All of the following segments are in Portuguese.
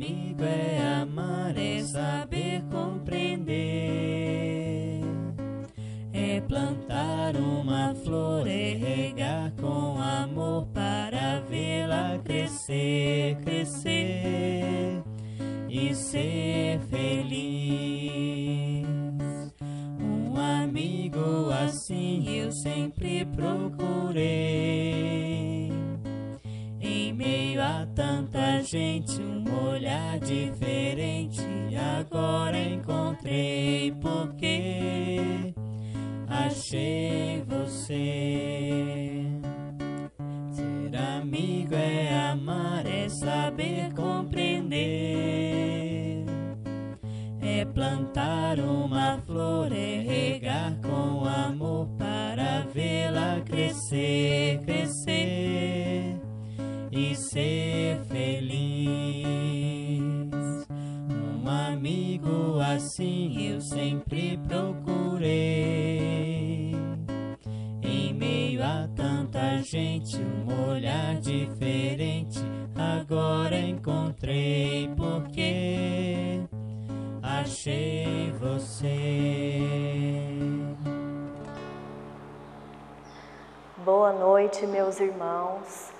amigo é amar, é saber compreender. É plantar uma flor, é regar com amor para vê-la crescer, crescer e ser feliz. Um amigo assim eu sempre procurei. Em meio a tanta gente, um olhar diferente agora encontrei, porque achei você. Ser amigo é amar, é saber compreender. É plantar uma flor, é regar com amor para vê-la crescer, crescer e ser feliz. Um amigo assim eu sempre procurei. Em meio a tanta gente, um olhar diferente agora encontrei, porque achei você. Boa noite, meus irmãos.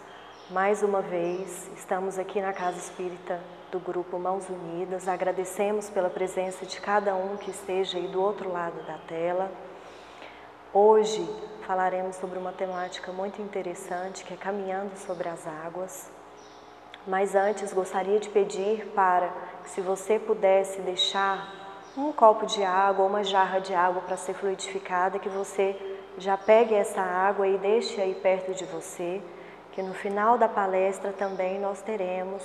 Mais uma vez, estamos aqui na Casa Espírita do Grupo Mãos Unidas. Agradecemos pela presença de cada um que esteja aí do outro lado da tela. Hoje falaremos sobre uma temática muito interessante, que é caminhando sobre as águas. Mas antes, gostaria de pedir para que, se você pudesse deixar um copo de água ou uma jarra de água para ser fluidificada, que você já pegue essa água e deixe aí perto de você, que no final da palestra também nós teremos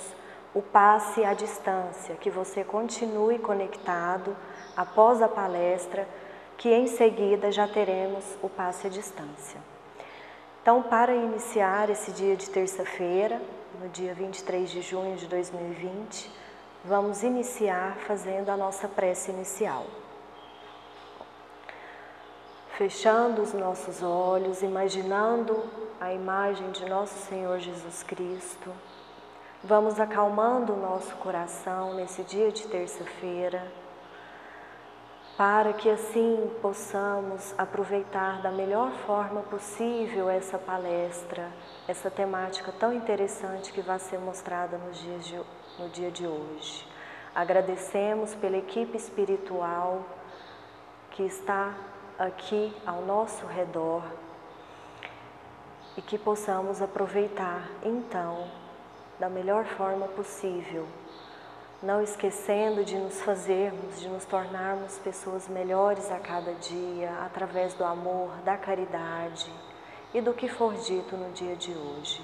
o passe à distância, que você continue conectado após a palestra, que em seguida já teremos o passe à distância. Então, para iniciar esse dia de terça-feira, no dia 23 de junho de 2020, vamos iniciar fazendo a nossa prece inicial. Fechando os nossos olhos, imaginando a imagem de nosso Senhor Jesus Cristo, vamos acalmando o nosso coração nesse dia de terça-feira, para que assim possamos aproveitar da melhor forma possível essa palestra, essa temática tão interessante que vai ser mostrada no dia de hoje. Agradecemos pela equipe espiritual que está aqui ao nosso redor e que possamos aproveitar, então, da melhor forma possível, não esquecendo de nos tornarmos pessoas melhores a cada dia, através do amor, da caridade e do que for dito no dia de hoje.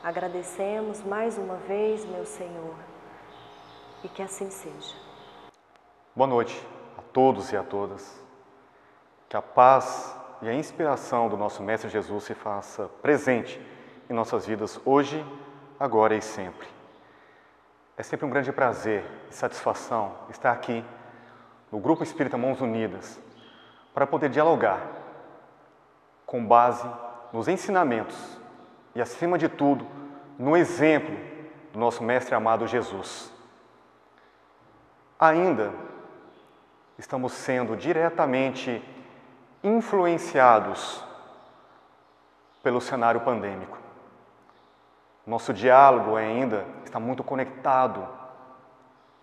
Agradecemos mais uma vez, meu Senhor, e que assim seja. Boa noite a todos e a todas. Que a paz e a inspiração do nosso Mestre Jesus se faça presente em nossas vidas hoje, agora e sempre. É sempre um grande prazer e satisfação estar aqui no Grupo Espírita Mãos Unidas para poder dialogar com base nos ensinamentos e, acima de tudo, no exemplo do nosso Mestre amado Jesus. Ainda estamos sendo diretamente influenciados pelo cenário pandêmico. Nosso diálogo ainda está muito conectado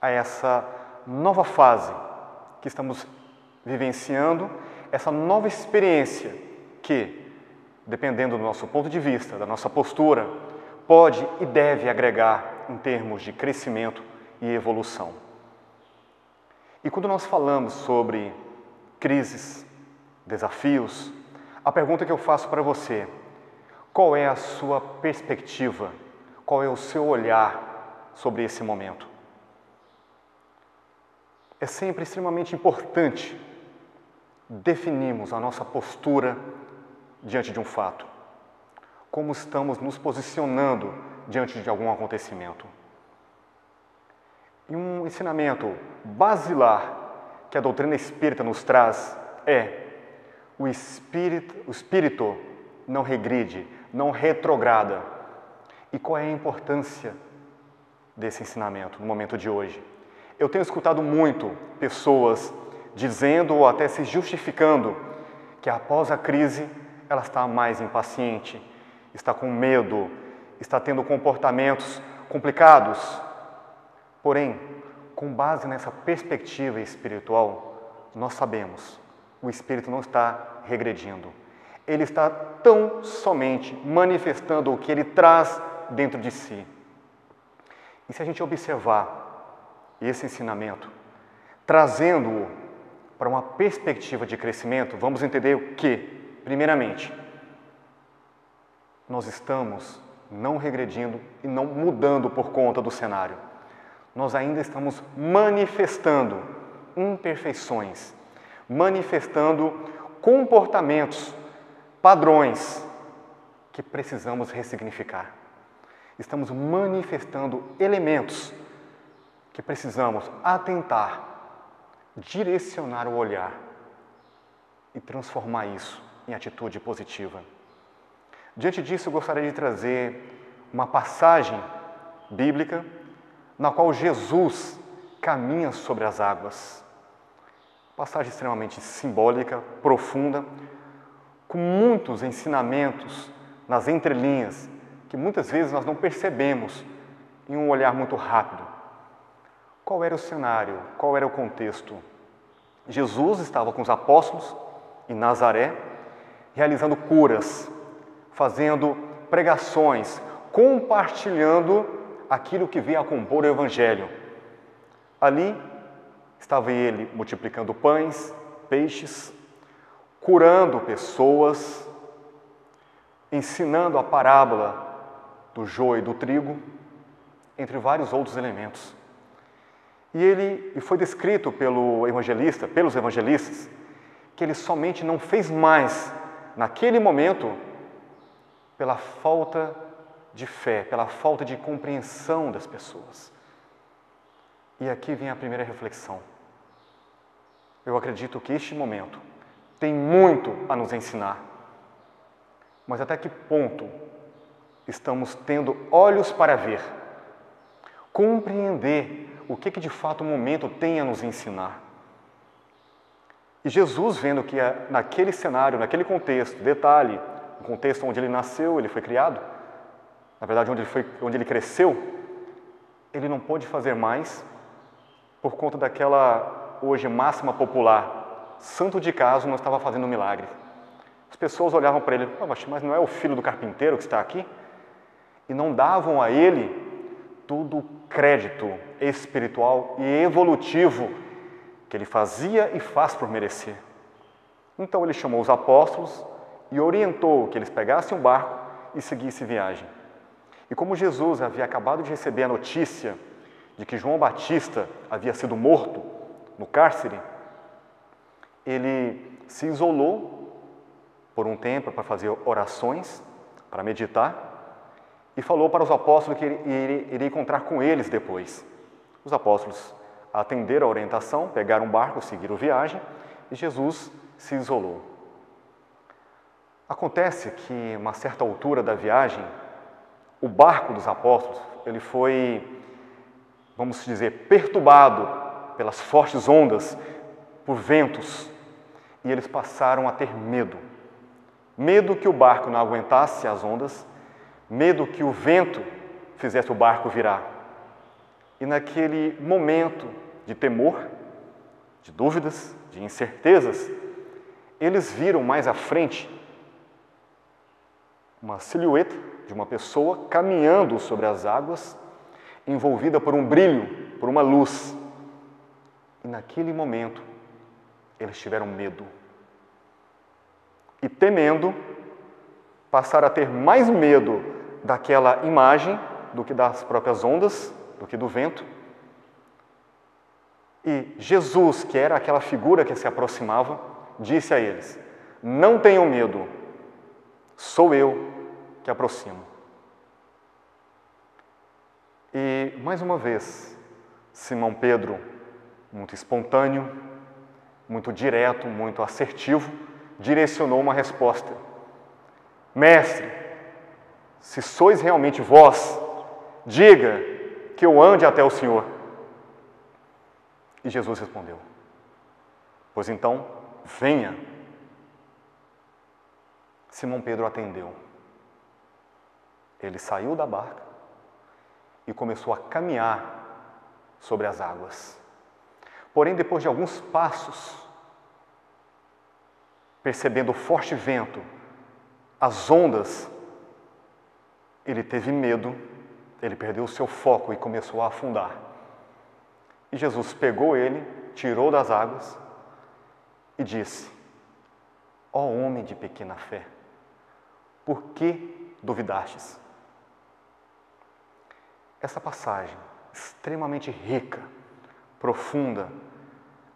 a essa nova fase que estamos vivenciando, essa nova experiência que, dependendo do nosso ponto de vista, da nossa postura, pode e deve agregar em termos de crescimento e evolução. E quando nós falamos sobre crises, desafios, a pergunta que eu faço para você: qual é a sua perspectiva? Qual é o seu olhar sobre esse momento? É sempre extremamente importante definirmos a nossa postura diante de um fato. Como estamos nos posicionando diante de algum acontecimento. E um ensinamento basilar que a doutrina espírita nos traz é: o espírito não regride, não retrograda. E qual é a importância desse ensinamento no momento de hoje. Eu tenho escutado muito pessoas dizendo ou até se justificando que após a crise ela está mais impaciente, está com medo, está tendo comportamentos complicados. Porém, com base nessa perspectiva espiritual, nós sabemos, o espírito não está regredindo. Ele está tão somente manifestando o que ele traz dentro de si. E se a gente observar esse ensinamento, trazendo-o para uma perspectiva de crescimento, vamos entender que, primeiramente, nós estamos não regredindo e não mudando por conta do cenário. Nós ainda estamos manifestando imperfeições, manifestando comportamentos, padrões que precisamos ressignificar. Estamos manifestando elementos que precisamos atentar, direcionar o olhar e transformar isso em atitude positiva. Diante disso, eu gostaria de trazer uma passagem bíblica na qual Jesus caminha sobre as águas. Passagem extremamente simbólica, profunda, com muitos ensinamentos nas entrelinhas, que muitas vezes nós não percebemos em um olhar muito rápido. Qual era o cenário? Qual era o contexto? Jesus estava com os apóstolos em Nazaré, realizando curas, fazendo pregações, compartilhando aquilo que veio a compor o Evangelho. Ali estava ele multiplicando pães, peixes, curando pessoas, ensinando a parábola do joio e do trigo, entre vários outros elementos. E foi descrito pelos evangelistas, que ele somente não fez mais, naquele momento, pela falta de fé, pela falta de compreensão das pessoas. E aqui vem a primeira reflexão. Eu acredito que este momento tem muito a nos ensinar. Mas até que ponto estamos tendo olhos para ver, compreender o que de fato o momento tem a nos ensinar? E Jesus, vendo que naquele cenário, naquele contexto, detalhe, o contexto onde ele nasceu, ele foi criado, na verdade onde ele cresceu, ele não pôde fazer mais por conta daquela hoje máxima popular: santo de casa não estava fazendo um milagre. As pessoas olhavam para ele: mas não é o filho do carpinteiro que está aqui? E não davam a ele todo o crédito espiritual e evolutivo que ele fazia e faz por merecer. Então ele chamou os apóstolos e orientou que eles pegassem um barco e seguissem viagem. E como Jesus havia acabado de receber a notícia de que João Batista havia sido morto no cárcere, ele se isolou por um tempo para fazer orações, para meditar, e falou para os apóstolos que ele iria encontrar com eles depois. Os apóstolos atenderam a orientação, pegaram um barco, seguiram viagem, e Jesus se isolou. Acontece que, a uma certa altura da viagem, o barco dos apóstolos, ele foi, vamos dizer, perturbado pelas fortes ondas, por ventos, e eles passaram a ter medo. Medo que o barco não aguentasse as ondas, medo que o vento fizesse o barco virar. E naquele momento de temor, de dúvidas, de incertezas, eles viram mais à frente uma silhueta de uma pessoa caminhando sobre as águas, envolvida por um brilho, por uma luz. E naquele momento, eles tiveram medo. E temendo, passaram a ter mais medo daquela imagem do que das próprias ondas, do que do vento. E Jesus, que era aquela figura que se aproximava, disse a eles: não tenham medo, sou eu que aproximo. E, mais uma vez, Simão Pedro, muito espontâneo, muito direto, muito assertivo, direcionou uma resposta: Mestre, se sois realmente vós, diga que eu ande até o Senhor? E Jesus respondeu: pois então, venha. Simão Pedro atendeu. Ele saiu da barca e começou a caminhar sobre as águas. Porém, depois de alguns passos, percebendo o forte vento, as ondas, ele teve medo, ele perdeu o seu foco e começou a afundar. E Jesus pegou ele, tirou das águas e disse: ó homem de pequena fé, por que duvidastes? Essa passagem, extremamente rica, profunda,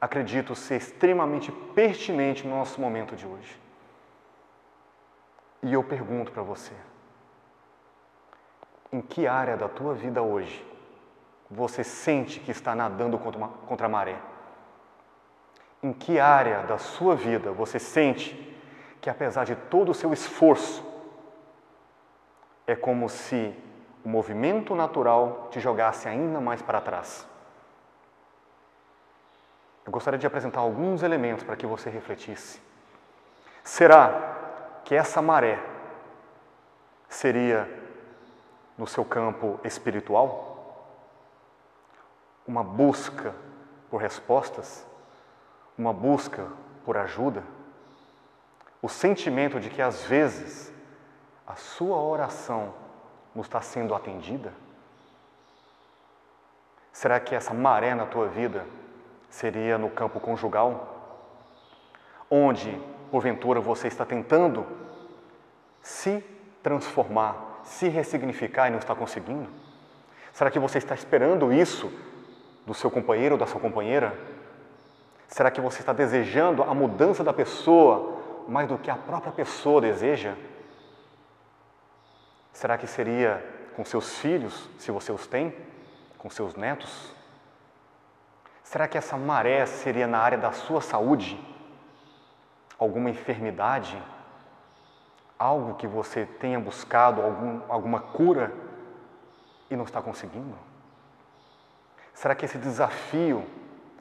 acredito ser extremamente pertinente no nosso momento de hoje. E eu pergunto para você: em que área da tua vida hoje você sente que está nadando contra a maré? Em que área da sua vida você sente que, apesar de todo o seu esforço, é como se o movimento natural te jogasse ainda mais para trás? Eu gostaria de apresentar alguns elementos para que você refletisse. Será que essa maré seria no seu campo espiritual? Uma busca por respostas? Uma busca por ajuda? O sentimento de que às vezes a sua oração não está sendo atendida? Será que essa maré na tua vida seria no campo conjugal, onde, porventura, você está tentando se transformar, se ressignificar e não está conseguindo? Será que você está esperando isso do seu companheiro ou da sua companheira? Será que você está desejando a mudança da pessoa mais do que a própria pessoa deseja? Será que seria com seus filhos, se você os tem? Com seus netos? Será que essa maré seria na área da sua saúde? Alguma enfermidade? Algo que você tenha buscado, alguma cura e não está conseguindo? Será que esse desafio,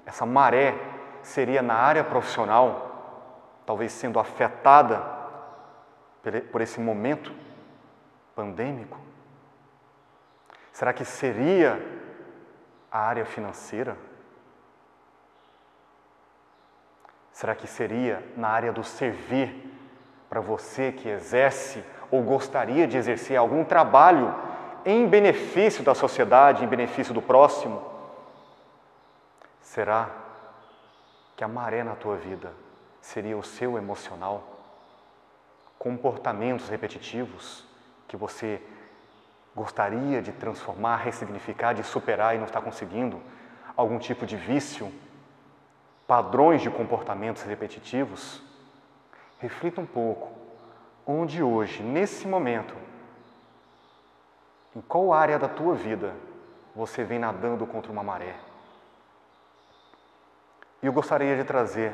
essa maré, seria na área profissional, talvez sendo afetada por esse momento pandêmico? Será que seria a área financeira? Será que seria na área do servir, para você que exerce ou gostaria de exercer algum trabalho em benefício da sociedade, em benefício do próximo? Será que a maré na tua vida seria o seu emocional? Comportamentos repetitivos que você gostaria de transformar, ressignificar, de superar e não está conseguindo? Algum tipo de vício? Padrões de comportamentos repetitivos? Reflita um pouco, onde hoje, nesse momento, em qual área da tua vida você vem nadando contra uma maré? E eu gostaria de trazer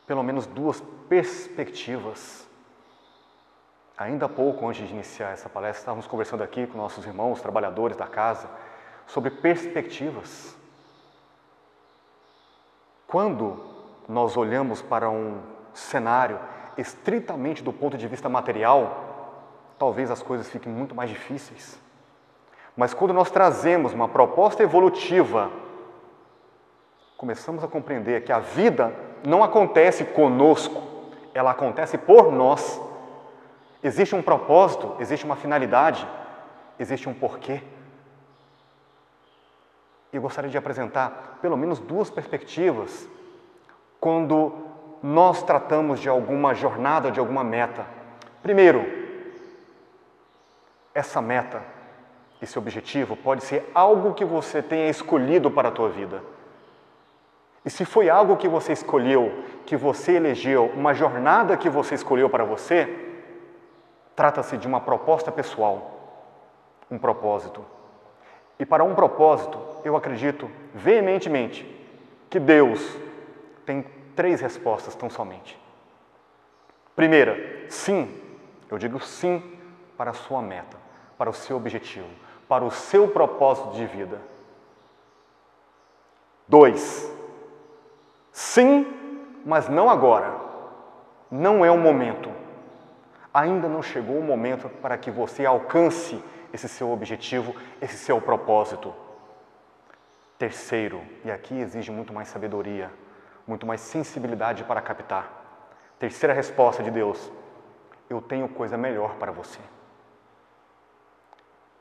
pelo menos duas perspectivas. Ainda há pouco, antes de iniciar essa palestra, estávamos conversando aqui com nossos irmãos, trabalhadores da casa, sobre perspectivas. Quando nós olhamos para um cenário estritamente do ponto de vista material, talvez as coisas fiquem muito mais difíceis. Mas quando nós trazemos uma proposta evolutiva, começamos a compreender que a vida não acontece conosco, ela acontece por nós. Existe um propósito, existe uma finalidade, existe um porquê. E eu gostaria de apresentar pelo menos duas perspectivas quando nós tratamos de alguma jornada, de alguma meta. Primeiro, essa meta, esse objetivo pode ser algo que você tenha escolhido para a tua vida. E se foi algo que você escolheu, que você elegeu, uma jornada que você escolheu para você, trata-se de uma proposta pessoal, um propósito. E para um propósito, eu acredito veementemente que Deus tem 3 respostas tão somente. Primeira, sim, eu digo sim para a sua meta, para o seu objetivo, para o seu propósito de vida. 2. Sim, mas não agora. Não é o momento. Ainda não chegou o momento para que você alcance esse seu objetivo, esse seu propósito. 3, e aqui exige muito mais sabedoria, muito mais sensibilidade para captar. 3ª resposta de Deus: eu tenho coisa melhor para você.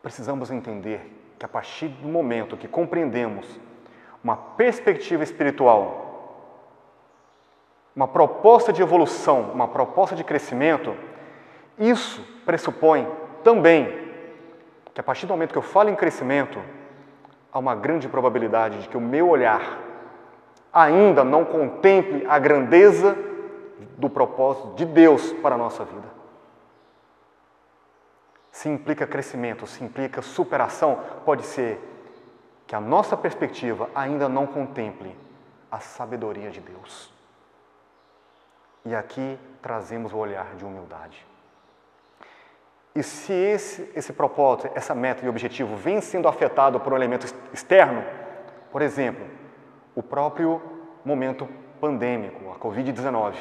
Precisamos entender que a partir do momento que compreendemos uma perspectiva espiritual, uma proposta de evolução, uma proposta de crescimento, isso pressupõe também que a partir do momento que eu falo em crescimento, há uma grande probabilidade de que o meu olhar ainda não contemple a grandeza do propósito de Deus para a nossa vida. Se implica crescimento, se implica superação, pode ser que a nossa perspectiva ainda não contemple a sabedoria de Deus. E aqui trazemos o olhar de humildade. E se esse propósito, essa meta e objetivo vem sendo afetado por um elemento externo, por exemplo, o próprio momento pandêmico, a Covid-19,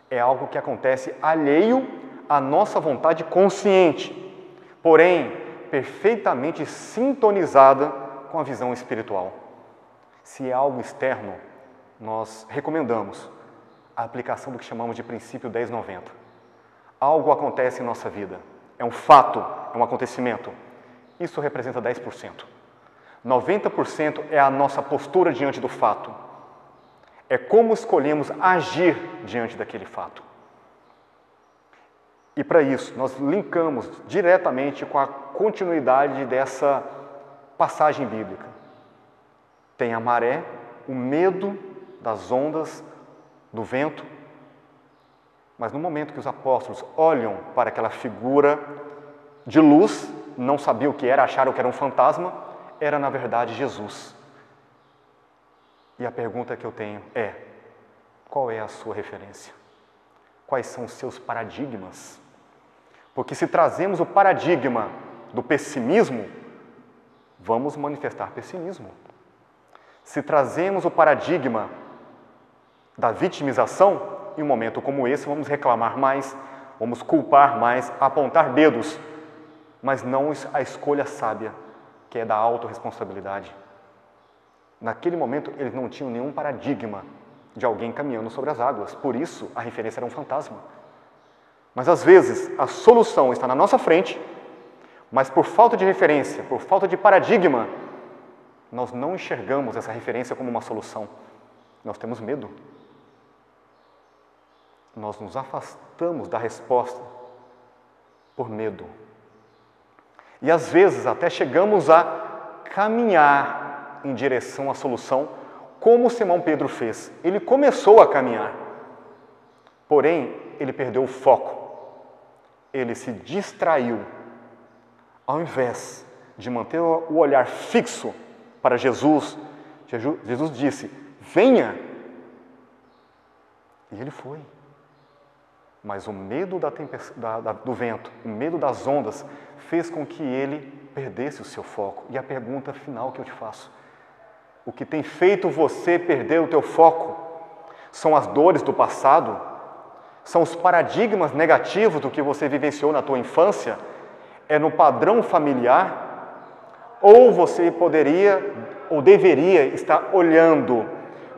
é algo que acontece alheio à nossa vontade consciente, porém perfeitamente sintonizada com a visão espiritual. Se é algo externo, nós recomendamos a aplicação do que chamamos de princípio 10-90. Algo acontece em nossa vida, é um fato, é um acontecimento. Isso representa 10%. 90% é a nossa postura diante do fato. É como escolhemos agir diante daquele fato. E para isso, nós linkamos diretamente com a continuidade dessa passagem bíblica. Tem a maré, o medo das ondas, do vento, mas no momento que os apóstolos olham para aquela figura de luz, não sabiam o que era, acharam que era um fantasma, era na verdade Jesus. E a pergunta que eu tenho é: qual é a sua referência? Quais são os seus paradigmas? Porque se trazemos o paradigma do pessimismo, vamos manifestar pessimismo. Se trazemos o paradigma da vitimização, em um momento como esse, vamos reclamar mais, vamos culpar mais, apontar dedos, mas não a escolha sábia, que é da autorresponsabilidade. Naquele momento, eles não tinham nenhum paradigma de alguém caminhando sobre as águas, por isso a referência era um fantasma. Mas às vezes a solução está na nossa frente, mas por falta de referência, por falta de paradigma, nós não enxergamos essa referência como uma solução. Nós temos medo. Nós nos afastamos da resposta por medo. E às vezes até chegamos a caminhar em direção à solução, como Simão Pedro fez. Ele começou a caminhar, porém ele perdeu o foco. Ele se distraiu. Ao invés de manter o olhar fixo para Jesus, Jesus disse: venha. E ele foi. Mas o medo do vento, o medo das ondas, fez com que ele perdesse o seu foco. E a pergunta final que eu te faço: o que tem feito você perder o teu foco? São as dores do passado? São os paradigmas negativos do que você vivenciou na tua infância? É no padrão familiar? Ou você poderia ou deveria estar olhando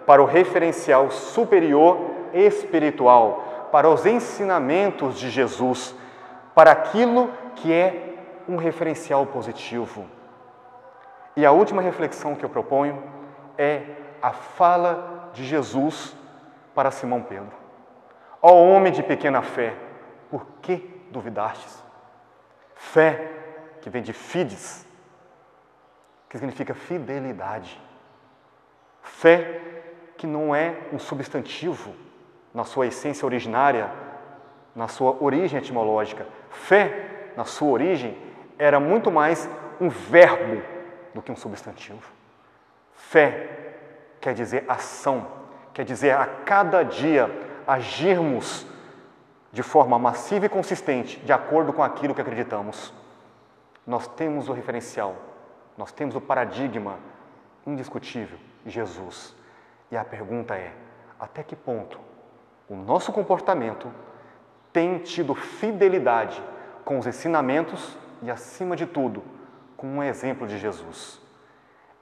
para o referencial superior espiritual, para os ensinamentos de Jesus, para aquilo que é um referencial positivo? E a última reflexão que eu proponho é a fala de Jesus para Simão Pedro. Ó homem de pequena fé, por que duvidastes? Fé, que vem de fides, que significa fidelidade. Fé que não é um substantivo na sua essência originária, na sua origem etimológica. Fé, na sua origem, era muito mais um verbo do que um substantivo. Fé quer dizer ação, quer dizer a cada dia agirmos de forma massiva e consistente, de acordo com aquilo que acreditamos. nós temos o referencial, nós temos o paradigma indiscutível, Jesus. E a pergunta é, até que ponto o nosso comportamento tem tido fidelidade com os ensinamentos e, acima de tudo, com um exemplo de Jesus?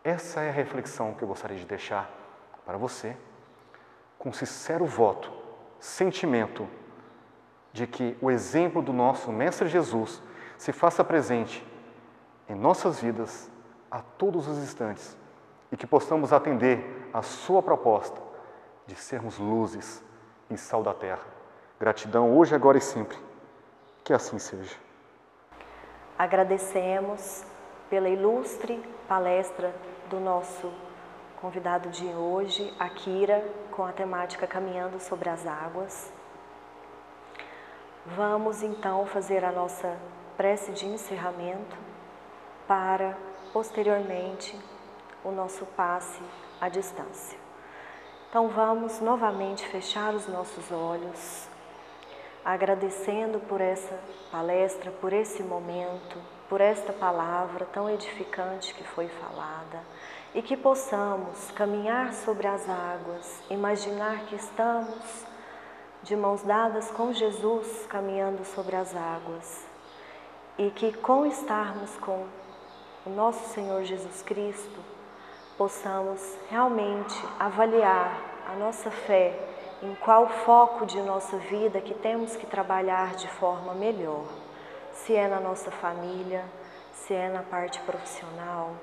Essa é a reflexão que eu gostaria de deixar para você, com sincero voto, sentimento de que o exemplo do nosso Mestre Jesus se faça presente em nossas vidas a todos os instantes e que possamos atender a sua proposta de sermos luzes e sal da terra. Gratidão hoje, agora e sempre. Que assim seja. Agradecemos pela ilustre palestra do nosso convidado de hoje, Akira, com a temática Caminhando sobre as Águas. Vamos então fazer a nossa prece de encerramento para, posteriormente, o nosso passe à distância. Então vamos novamente fechar os nossos olhos, agradecendo por essa palestra, por esse momento, por esta palavra tão edificante que foi falada, e que possamos caminhar sobre as águas, imaginar que estamos de mãos dadas com Jesus caminhando sobre as águas, e que com estarmos com o nosso Senhor Jesus Cristo, possamos realmente avaliar a nossa fé, em qual foco de nossa vida que temos que trabalhar de forma melhor. Se é na nossa família, se é na parte profissional,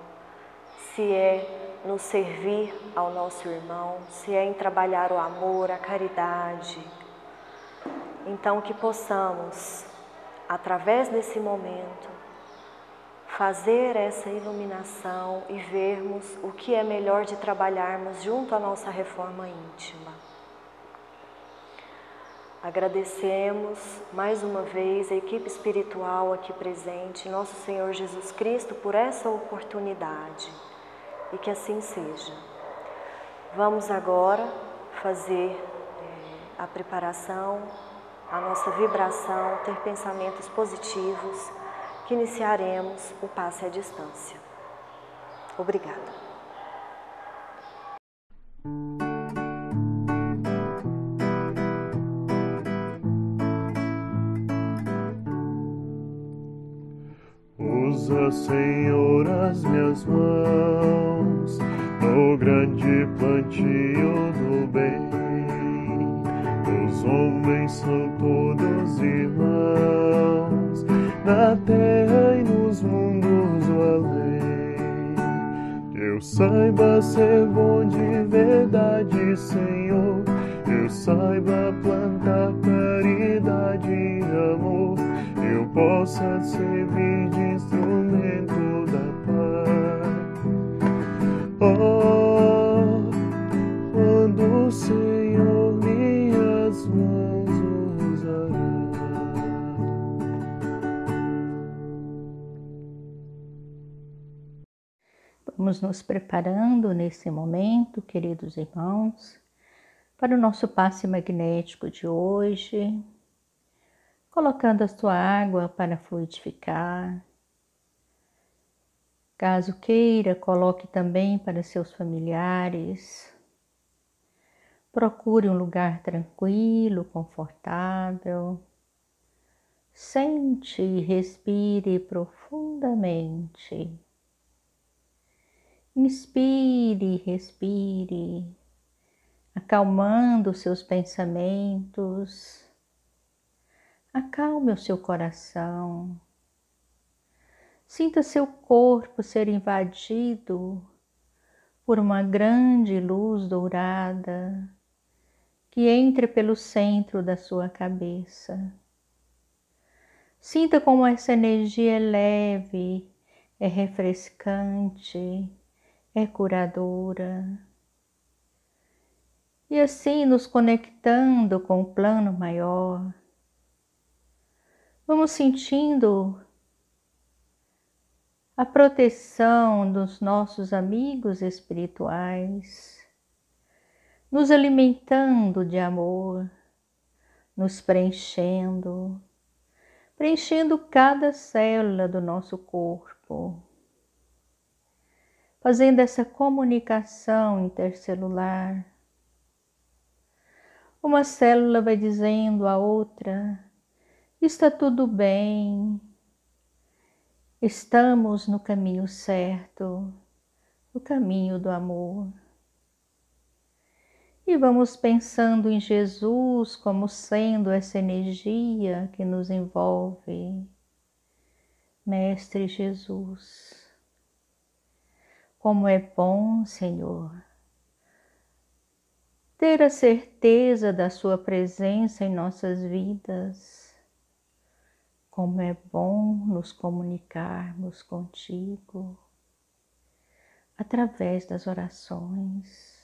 se é no servir ao nosso irmão, se é em trabalhar o amor, a caridade. Então que possamos, através desse momento, fazer essa iluminação e vermos o que é melhor de trabalharmos junto à nossa reforma íntima. Agradecemos mais uma vez a equipe espiritual aqui presente, nosso Senhor Jesus Cristo, por essa oportunidade, e que assim seja. Vamos agora fazer a preparação, a nossa vibração, ter pensamentos positivos, que iniciaremos o passe à distância. Obrigada. Usa, Senhor, as minhas mãos no grande plantio do bem. Os homens são todos irmãos na terra e nos mundos do além. Que eu saiba ser bom de verdade, Senhor. Eu saiba plantar caridade e amor. Eu possa servir de instrumento da paz. Oh, quando o Senhor minhas mãos usará. Vamos nos preparando nesse momento, queridos irmãos, para o nosso passe magnético de hoje, colocando a sua água para fluidificar. Caso queira, coloque também para seus familiares. Procure um lugar tranquilo, confortável. Sente e respire profundamente. Inspire e respire, acalmando os seus pensamentos. Acalme o seu coração. Sinta seu corpo ser invadido por uma grande luz dourada que entra pelo centro da sua cabeça. Sinta como essa energia é leve, é refrescante, é curadora. E assim, nos conectando com o plano maior, vamos sentindo a proteção dos nossos amigos espirituais, nos alimentando de amor, nos preenchendo, preenchendo cada célula do nosso corpo, fazendo essa comunicação intercelular. Uma célula vai dizendo à outra: está tudo bem, estamos no caminho certo, no caminho do amor. E vamos pensando em Jesus como sendo essa energia que nos envolve. Mestre Jesus, como é bom, Senhor, ter a certeza da Sua presença em nossas vidas. Como é bom nos comunicarmos contigo através das orações.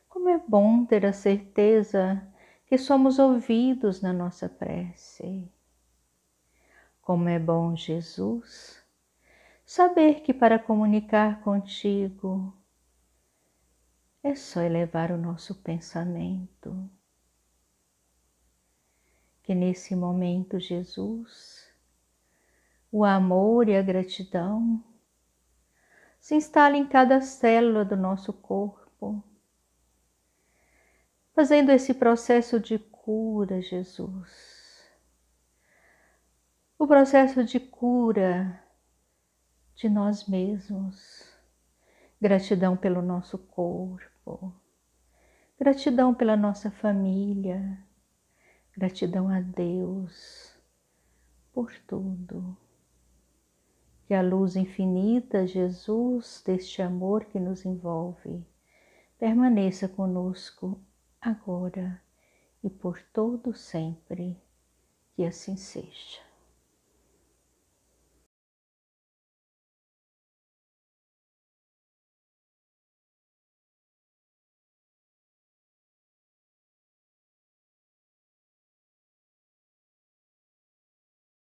Como é bom ter a certeza que somos ouvidos na nossa prece. Como é bom, Jesus, saber que para comunicar contigo é só elevar o nosso pensamento. Que nesse momento, Jesus, o amor e a gratidão se instalem em cada célula do nosso corpo, fazendo esse processo de cura, Jesus. O processo de cura de nós mesmos. Gratidão pelo nosso corpo. Gratidão pela nossa família. Gratidão a Deus por tudo. Que a luz infinita, Jesus, deste amor que nos envolve, permaneça conosco agora e por todo sempre, que assim seja.